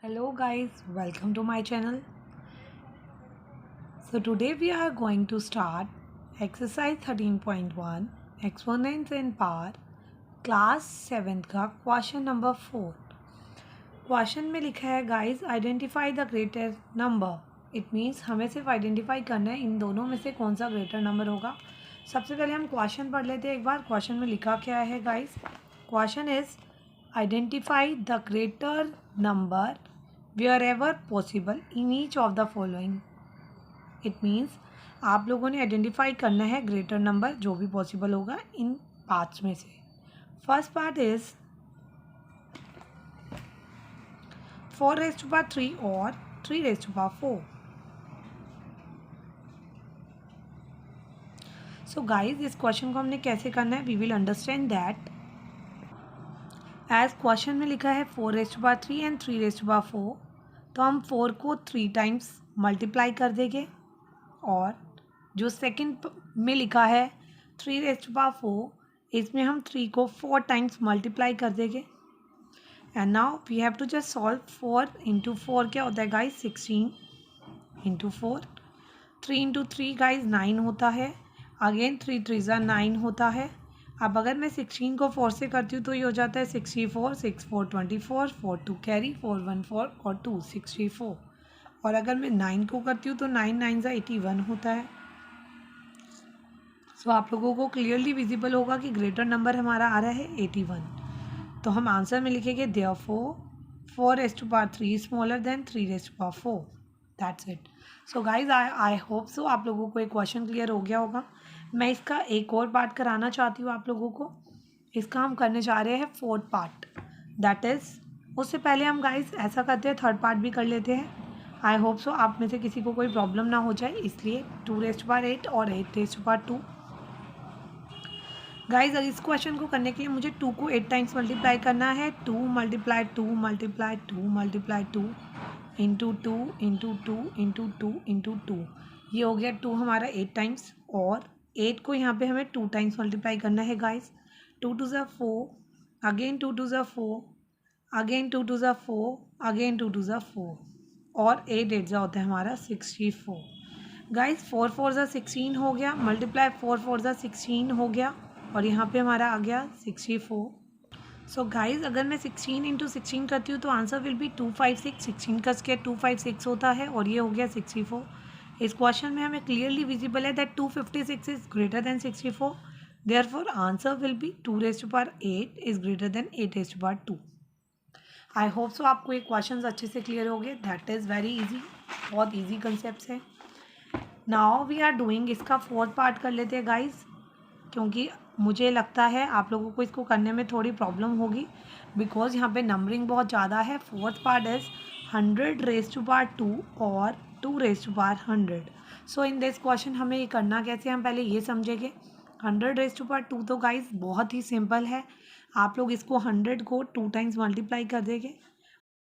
Hello guys, welcome to my channel. So today we are going to start exercise 13.1 exponents in power class 7th का question number 4. Question में लिखा है guys identify the greater number. It means हमें सिर्फ identify करना है इन दोनों में से कौन सा ग्रेटर नंबर होगा. सबसे पहले हम क्वेश्चन पढ़ लेते हैं एक बार. क्वेश्चन में लिखा क्या है guys. Question is identify the greater number wherever possible in each of the following. It means आप लोगों ने आइडेंटिफाई करना है ग्रेटर नंबर जो भी पॉसिबल होगा इन पार्ट्स में से. फर्स्ट पार्ट इज 4⁻³ और 3⁻⁴. सो गाइज इस क्वेश्चन को हमने कैसे करना है. We will understand that as question में लिखा है 4⁻³ एंड 3⁻⁴. तो हम 4 को 3 टाइम्स मल्टीप्लाई कर देंगे और जो सेकंड में लिखा है 3⁻⁴ इसमें हम 3 को 4 टाइम्स मल्टीप्लाई कर देंगे. And now we have to just solve 4 into 4 क्या होता है गाइज 16 इंटू 4. 3 इंटू 3 गाइज 9 होता है. अगेन 3 3 ज़ा 9 होता है. अब अगर मैं 16 को 4 से करती हूँ तो ये हो जाता है 64 6 4 24 4 2 कैरी 4 1 4 और 2 64. और अगर मैं 9 को करती हूँ तो 9 9 ज़ा 81 होता है. सो आप लोगों को क्लियरली विजिबल होगा कि ग्रेटर नंबर हमारा आ रहा है 81. तो हम आंसर में लिखेंगे therefore 4⁻³ smaller than 3⁻⁴. That's it. So guys I hope सो आप लोगों को एक क्वेश्चन क्लियर हो गया होगा. मैं इसका एक और पार्ट कराना चाहती हूँ आप लोगों को. इसका हम करने जा रहे हैं 4th पार्ट. दैट इज़ उससे पहले हम गाइज ऐसा करते हैं 3rd पार्ट भी कर लेते हैं. आई होप सो आप में से किसी को कोई प्रॉब्लम ना हो जाए इसलिए 2⁻8 और 8⁻2. गाइज इस क्वेश्चन को करने के लिए मुझे 2 को 8 टाइम्स मल्टीप्लाई करना है. 2 × 2 × 2 × 2 इंटू 2 इंटू 2 इंटू 2 इंटू 2. ये हो गया 2 हमारा 8 टाइम्स और 8 को यहाँ पे हमें 2 टाइम्स मल्टीप्लाई करना है गाइज. 2 2 ज़ा 4 अगेन 2 2 ज़ा 4 अगेन 2 2 ज़ा 4 अगेन 2 2 ज़ा 4 और 8 8 ज़ा होता है हमारा 64. गाइज 4 4 ज़ा 16 हो गया. मल्टीप्लाई 4 4 ज़ा 16 हो गया और यहाँ पे हमारा आ गया 64. सो गाइज अगर मैं 16 इंटू 16 करती हूँ तो आंसर विल बी 256. 16 का स्क्वायर 256 होता है और ये हो गया 64. इस क्वेश्चन में हमें क्लियरली विजिबल है that 256 is greater than 64. Therefore answer will be 2⁸ is greater than 8⁸2. I hope so आपको ये क्वेश्चन अच्छे से क्लियर हो गए. That is very easy. बहुत ईजी कंसेप्ट है. नाउ वी आर डूइंग इसका 4th पार्ट कर लेते हैं गाइज क्योंकि मुझे लगता है आप लोगों को इसको करने में थोड़ी प्रॉब्लम होगी बिकॉज यहाँ पे नंबरिंग बहुत ज़्यादा है. 4th पार्ट इज़ 100⁻² और 2⁻100. सो इन दिस क्वेश्चन हमें ये करना कैसे हम पहले ये समझेंगे. 100⁻² तो गाइज बहुत ही सिंपल है. आप लोग इसको 100 को 2 टाइम्स मल्टीप्लाई कर देंगे.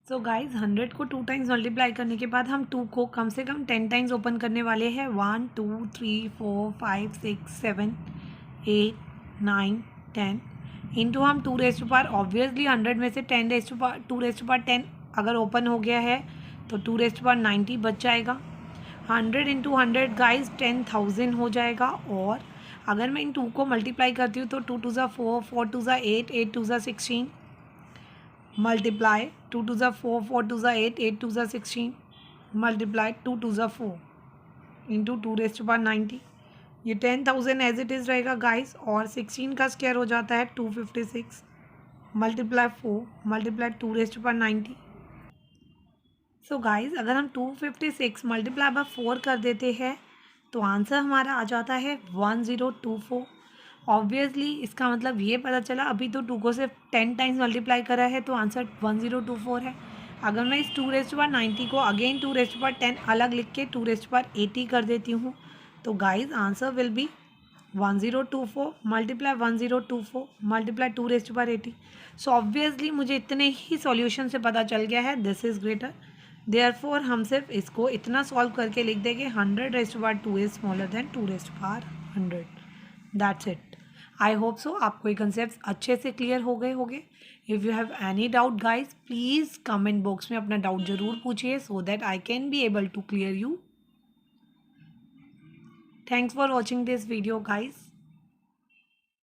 सो गाइज 100 को 2 टाइम्स मल्टीप्लाई करने के बाद हम 2 को कम से कम 10 टाइम्स ओपन करने वाले हैं. 1 2 3 4 5 6 7 8 9 10 इंटू हम 2⁻. ऑब्वियसली 100 में से 2⁻10 अगर ओपन हो गया है तो 2⁻90 बच जाएगा. 100 इंटू 100 गाइज 10,000 हो जाएगा. और अगर मैं इन 2 को मल्टीप्लाई करती हूँ तो 2 2 ज़ा 4 4 2 ज़ा 8 8 2 ज़ा 16 मल्टीप्लाई 2 2 ज़ा 4 4 2 ज़ा 8 8 2 ज़ा 16 मल्टीप्लाई 2 2 ज़ा 4 इंटू 2⁻90. ये 10,000 एज इट इज़ रहेगा गाइस. और 16 का स्क्वायर हो जाता है 256 मल्टीप्लाई 4 मल्टीप्लाई 2⁻90. सो गाइस अगर हम 256 मल्टीप्लाई बाय 4 कर देते हैं तो आंसर हमारा आ जाता है 1024. ऑब्वियसली इसका मतलब ये पता चला अभी तो 2 को सिर्फ 10 टाइम्स मल्टीप्लाई करा है तो आंसर 1024 है. अगर मैं इस 2⁻90 को अगेन 2⁻10 अलग लिख के 2⁻80 कर देती हूँ तो guys answer will be 1024 multiply 1024 multiply 2⁻80. So obviously मुझे इतने ही सॉल्यूशन से पता चल गया है दिस इज़ ग्रेटर. देयरफॉर हम सिर्फ इसको इतना सॉल्व करके लिख देंगे 100⁻² is smaller than 2⁻100. That's it. I hope so आपको ये कंसेप्ट अच्छे से क्लियर हो गए होंगे. If you have any doubt guys, please comment box में अपना डाउट ज़रूर पूछिए so that I can be able to clear you. Thanks for watching this video guys.